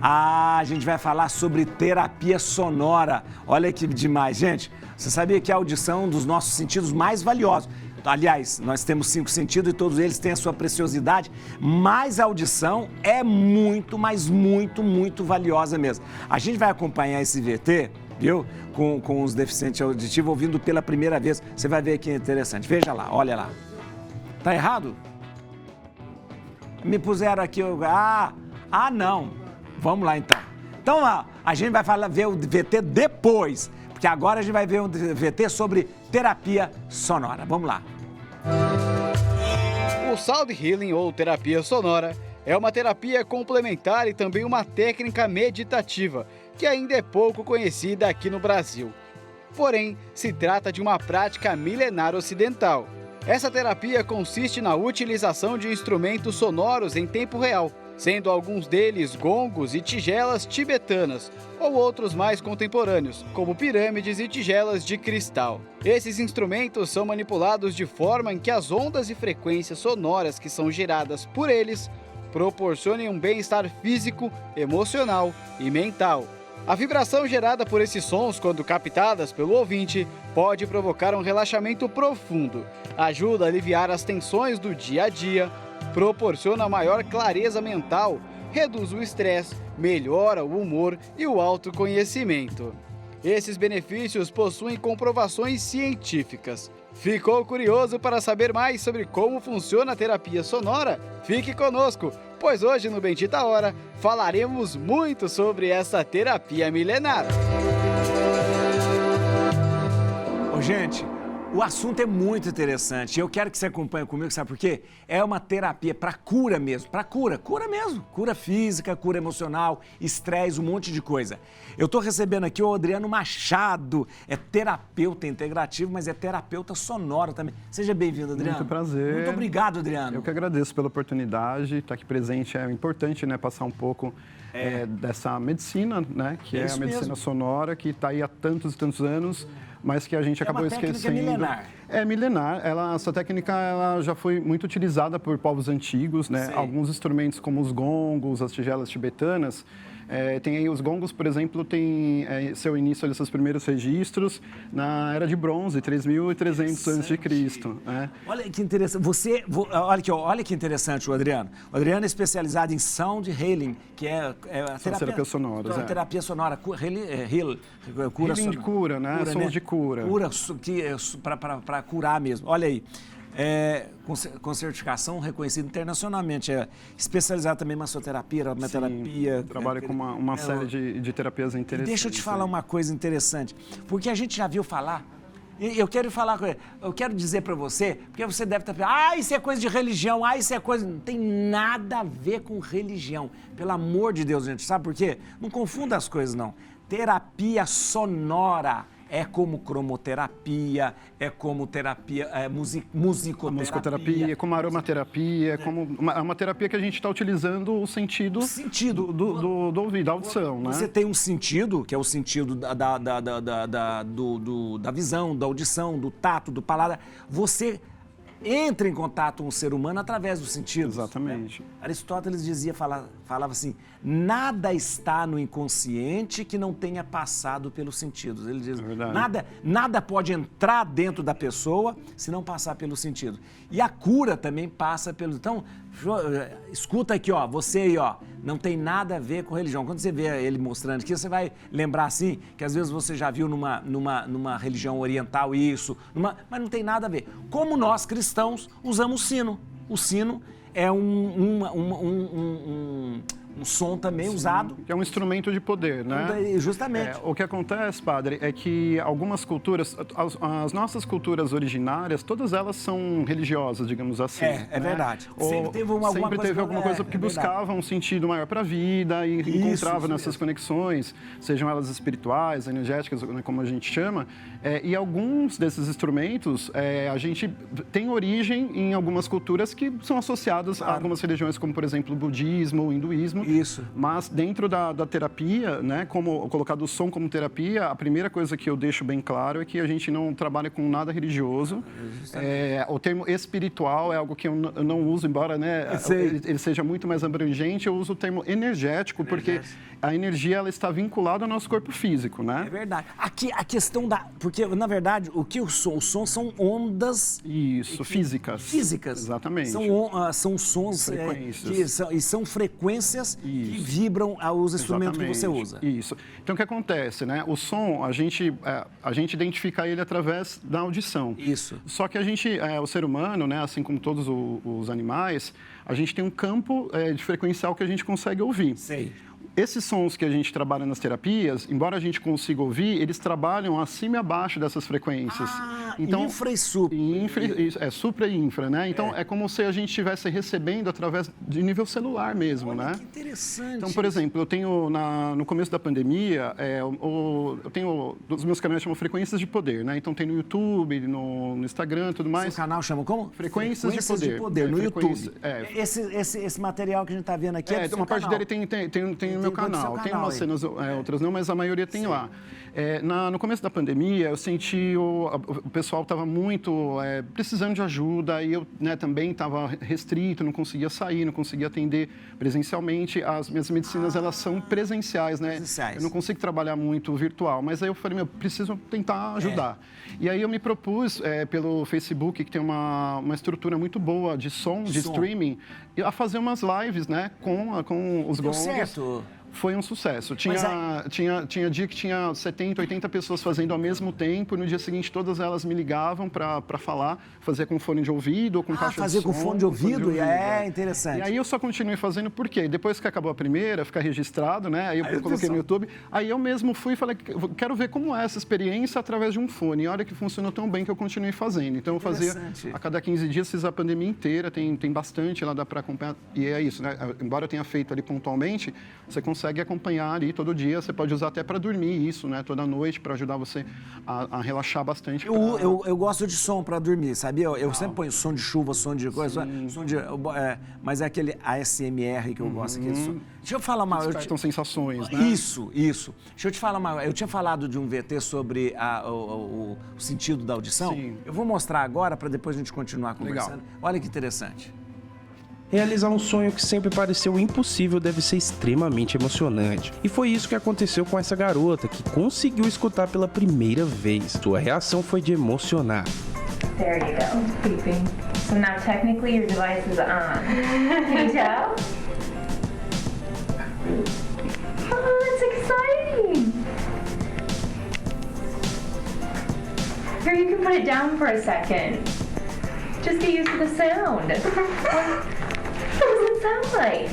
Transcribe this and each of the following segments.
A gente vai falar sobre terapia sonora. Olha que demais, gente. Você sabia que a audição é um dos nossos sentidos mais valiosos? Aliás, nós temos 5 sentidos e todos eles têm a sua preciosidade, mas a audição é muito, mas muito, muito valiosa mesmo. A gente vai acompanhar esse VT, viu? Com os deficientes auditivos ouvindo pela primeira vez. Você vai ver que é interessante. Veja lá, olha lá. Tá errado? Me puseram aqui... não. Vamos lá, então. Então, a gente vai ver o VT depois, porque agora a gente vai ver um VT sobre terapia sonora. Vamos lá. O Sound Healing, ou terapia sonora, é uma terapia complementar e também uma técnica meditativa, que ainda é pouco conhecida aqui no Brasil. Porém, se trata de uma prática milenar ocidental. Essa terapia consiste na utilização de instrumentos sonoros em tempo real, sendo alguns deles gongos e tigelas tibetanas, ou outros mais contemporâneos, como pirâmides e tigelas de cristal. Esses instrumentos são manipulados de forma em que as ondas e frequências sonoras que são geradas por eles proporcionem um bem-estar físico, emocional e mental. A vibração gerada por esses sons, quando captadas pelo ouvinte, pode provocar um relaxamento profundo, ajuda a aliviar as tensões do dia a dia, proporciona maior clareza mental, reduz o estresse, melhora o humor e o autoconhecimento. Esses benefícios possuem comprovações científicas. Ficou curioso para saber mais sobre como funciona a terapia sonora? Fique conosco, pois hoje no Bendita Hora falaremos muito sobre essa terapia milenar. Ô, gente, o assunto é muito interessante. Eu quero que você acompanhe comigo, sabe por quê? É uma terapia para cura mesmo, cura mesmo. Cura física, cura emocional, estresse, um monte de coisa. Eu estou recebendo aqui o Adriano Machado, é terapeuta integrativo, mas é terapeuta sonoro também. Seja bem-vindo, Adriano. Muito prazer. Muito obrigado, Adriano. Eu que agradeço pela oportunidade. Estar aqui presente é importante, né? Passar um pouco dessa medicina, né? Que é a medicina sonora, que está aí há tantos e tantos anos, mas que a gente acabou esquecendo. Milenar. É milenar. Essa técnica ela já foi muito utilizada por povos antigos, né? Sim. Alguns instrumentos como os gongos, as tigelas tibetanas. Tem aí os gongos, por exemplo, tem seu início, ali, seus primeiros registros na Era de Bronze, 3.300 a.C. Né? Olha que interessante. Olha que interessante o Adriano. O Adriano é especializado em Sound Healing, que é a terapia sonora. Terapia sonora, cura Healing de cura, né? Sons de cura. Cura para curar mesmo. Olha aí. Com certificação reconhecida internacionalmente, é especializado também em massoterapia, aromaterapia. Trabalha com uma série de terapias interessantes. Deixa eu te falar uma coisa interessante, porque a gente já viu falar, eu quero dizer para você, porque você deve estar pensando, isso é coisa de religião, isso é coisa... Não tem nada a ver com religião, pelo amor de Deus, gente, sabe por quê? Não confunda as coisas, não. Terapia sonora é como cromoterapia, é como terapia, musicoterapia. Musicoterapia, como aromaterapia, como uma terapia que a gente está utilizando o sentido do ouvido, da audição, né? Você tem um sentido, que é o sentido da visão, da audição, do tato, do paladar. Você entra em contato com o ser humano através dos sentidos. Exatamente. Né? Aristóteles falava assim, nada está no inconsciente que não tenha passado pelos sentidos. Ele diz, nada pode entrar dentro da pessoa se não passar pelos sentidos. E a cura também passa pelo... Então, escuta aqui, você aí, não tem nada a ver com religião. Quando você vê ele mostrando aqui, você vai lembrar assim, que às vezes você já viu numa religião oriental isso, mas não tem nada a ver. Como nós, cristãos, usamos o sino. O sino é um som também usado. Que é um instrumento de poder, né? Justamente. O que acontece, padre, é que algumas culturas, as nossas culturas originárias, todas elas são religiosas, digamos assim. É verdade. Sempre teve alguma coisa que buscava um sentido maior para a vida e encontrava nessas conexões, sejam elas espirituais, energéticas, como a gente chama. E alguns desses instrumentos, a gente tem origem em algumas culturas que são associadas a algumas religiões, como, por exemplo, o budismo, o hinduísmo, Isso. Mas dentro da terapia, né, como colocar do som como terapia, a primeira coisa que eu deixo bem claro é que a gente não trabalha com nada religioso. O termo espiritual é algo que eu não uso, embora, né, ele seja muito mais abrangente, eu uso o termo energético, porque a energia ela está vinculada ao nosso corpo físico, né? É verdade. Aqui a questão porque, na verdade, o que o som são ondas... Isso, físicas. Físicas. Exatamente. São sons e são frequências que vibram os instrumentos que você usa. Isso. Então, o que acontece, né? O som, a gente identifica ele através da audição. Isso. Só que o ser humano, né, assim como todos os animais, a gente tem um campo de frequencial que a gente consegue ouvir. Sei. Esses sons que a gente trabalha nas terapias, embora a gente consiga ouvir, eles trabalham acima e abaixo dessas frequências. Então, infra e supra. Supra e infra, né? Então, é como se a gente estivesse recebendo através de nível celular mesmo, Olha, né? Que interessante. Então, por exemplo, eu tenho, no começo da pandemia, eu tenho, os meus canais chamam Frequências de Poder, né? Então, tem no YouTube, no Instagram e tudo mais. Seu canal chama como? Frequências de Poder. No YouTube. Esse material que a gente está vendo aqui é do seu uma parte canal. dele tem no meu canal. Tem umas cenas, outras não, mas a maioria tem lá. No começo da pandemia, eu senti o pessoal estava muito precisando de ajuda e eu, né, também estava restrito, não conseguia sair, não conseguia atender presencialmente. As minhas medicinas, elas são presenciais, né? Eu não consigo trabalhar muito virtual, mas aí eu falei, preciso tentar ajudar. E aí eu me propus, pelo Facebook, que tem uma estrutura muito boa de som, streaming, a fazer umas lives, né, com os gongs. Certo. Foi um sucesso. Tinha dia que tinha 70, 80 pessoas fazendo ao mesmo tempo. No dia seguinte, todas elas me ligavam para falar, fazer com fone de ouvido ou com caixa de som. Fazer com fone de ouvido? Interessante. E aí eu só continuei fazendo, por quê? Depois que acabou a primeira, fica registrado, né? Aí eu coloquei no YouTube. Aí eu mesmo fui e falei, quero ver como é essa experiência através de um fone. E olha que funcionou tão bem que eu continuei fazendo. Então eu fazia a cada 15 dias, fiz a pandemia inteira. Tem bastante lá, dá para acompanhar. E é isso, né? Embora eu tenha feito ali pontualmente, você consegue acompanhar ali todo dia, você pode usar até para dormir isso, né? Toda noite, para ajudar você a relaxar bastante. Eu gosto de som para dormir, sabia? Eu sempre ponho som de chuva, som de coisa, mas é aquele ASMR que eu gosto. Deixa eu falar mal. Despertam sensações, né? Isso. Deixa eu te falar mal. Eu tinha falado de um VT sobre o sentido da audição. Sim. Eu vou mostrar agora para depois a gente continuar conversando. Legal. Olha que interessante. Realizar um sonho que sempre pareceu impossível deve ser extremamente emocionante. E foi isso que aconteceu com essa garota, que conseguiu escutar pela primeira vez. Sua reação foi de emocionar. There you go. Beeping. So now technically your device is on. Can you tell? Oh, that's exciting. Here, you can put it down for a second. Just get used to the sound. What does it sound like?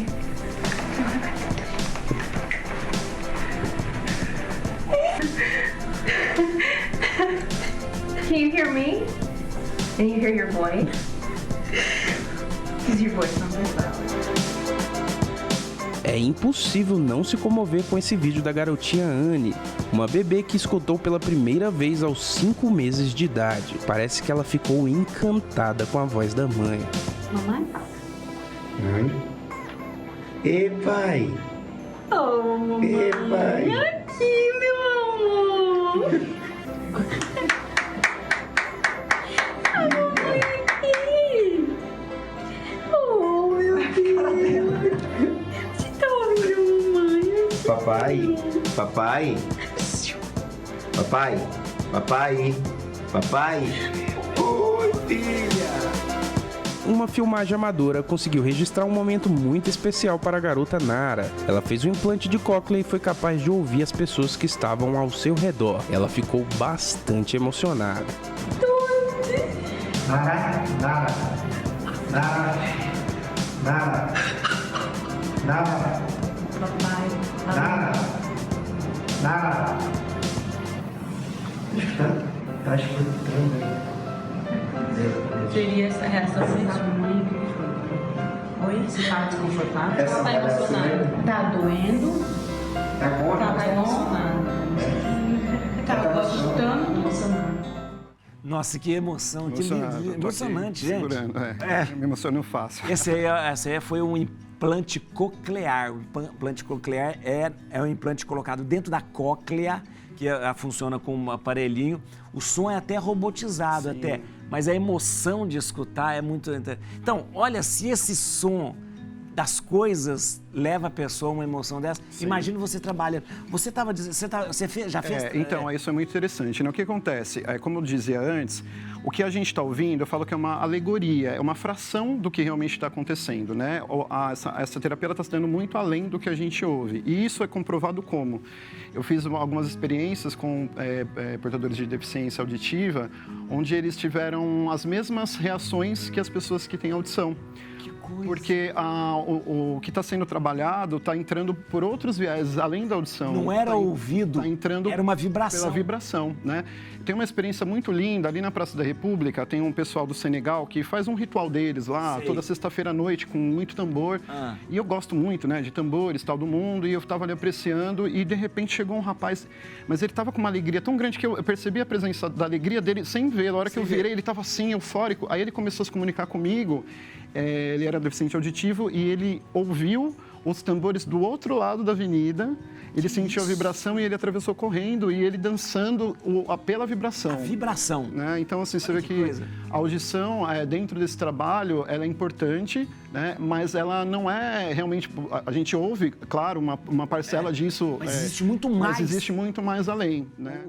Can you hear me? And you hear your voice? Is your voice not very loud? É impossível não se comover com esse vídeo da garotinha Anne, uma bebê que escutou pela primeira vez aos 5 meses de idade. Parece que ela ficou encantada com a voz da mãe. Mamãe? E pai? Oh, mamãe. E pai? Aqui, meu amor. A mamãe aqui. Oh, meu Deus. Você tá ouvindo a mamãe? Papai? Papai? Papai? Papai? Papai? Oi, filha! Uma filmagem amadora conseguiu registrar um momento muito especial para a garota Nara. Ela fez um implante de cóclea e foi capaz de ouvir as pessoas que estavam ao seu redor. Ela ficou bastante emocionada. Nara? Nara? Nara? Nara? Nara? Papai. Nara? Nara? Tá escutando? Seria essa reação mãe? Oi? Você tá desconfortável? Essa Tá emocionado? Tá doendo? Tá emocionado? Tá gostando? Emocionado. Nossa, que emoção, que emocionante, gente. Me emociono fácil. Esse aí foi um implante coclear. O implante coclear é um implante colocado dentro da cóclea, que funciona com um aparelhinho. O som é até robotizado, mas a emoção de escutar é muito... Então, olha, se esse som das coisas leva a pessoa a uma emoção dessa, imagina você trabalha... Você estava dizendo... já fez... Então, isso é muito interessante, né? O que acontece? Como eu dizia antes, o que a gente está ouvindo, eu falo que é uma alegoria, é uma fração do que realmente está acontecendo, né? Essa terapia está sendo muito além do que a gente ouve. E isso é comprovado como? Eu fiz algumas experiências com portadores de deficiência auditiva, onde eles tiveram as mesmas reações que as pessoas que têm audição. Porque o que está sendo trabalhado está entrando por outros viés, além da audição. Não era ouvido, era uma vibração. Pela vibração, né? Tem uma experiência muito linda, ali na Praça da República, tem um pessoal do Senegal que faz um ritual deles lá, toda sexta-feira à noite, com muito tambor. E eu gosto muito, né, de tambores, tal, do mundo, e eu estava ali apreciando, e de repente chegou um rapaz, mas ele estava com uma alegria tão grande que eu percebi a presença da alegria dele sem ver. Na hora que eu virei, ele estava assim, eufórico. Aí ele começou a se comunicar comigo. Ele era deficiente auditivo e ele ouviu os tambores do outro lado da avenida, ele sentiu a vibração e ele atravessou correndo e ele dançando pela vibração. A vibração. Né? Então, assim, você vê que a audição, dentro desse trabalho, ela é importante, né? Mas ela não é realmente... A gente ouve, claro, uma parcela disso... Mas existe muito mais. Mas existe muito mais além, né?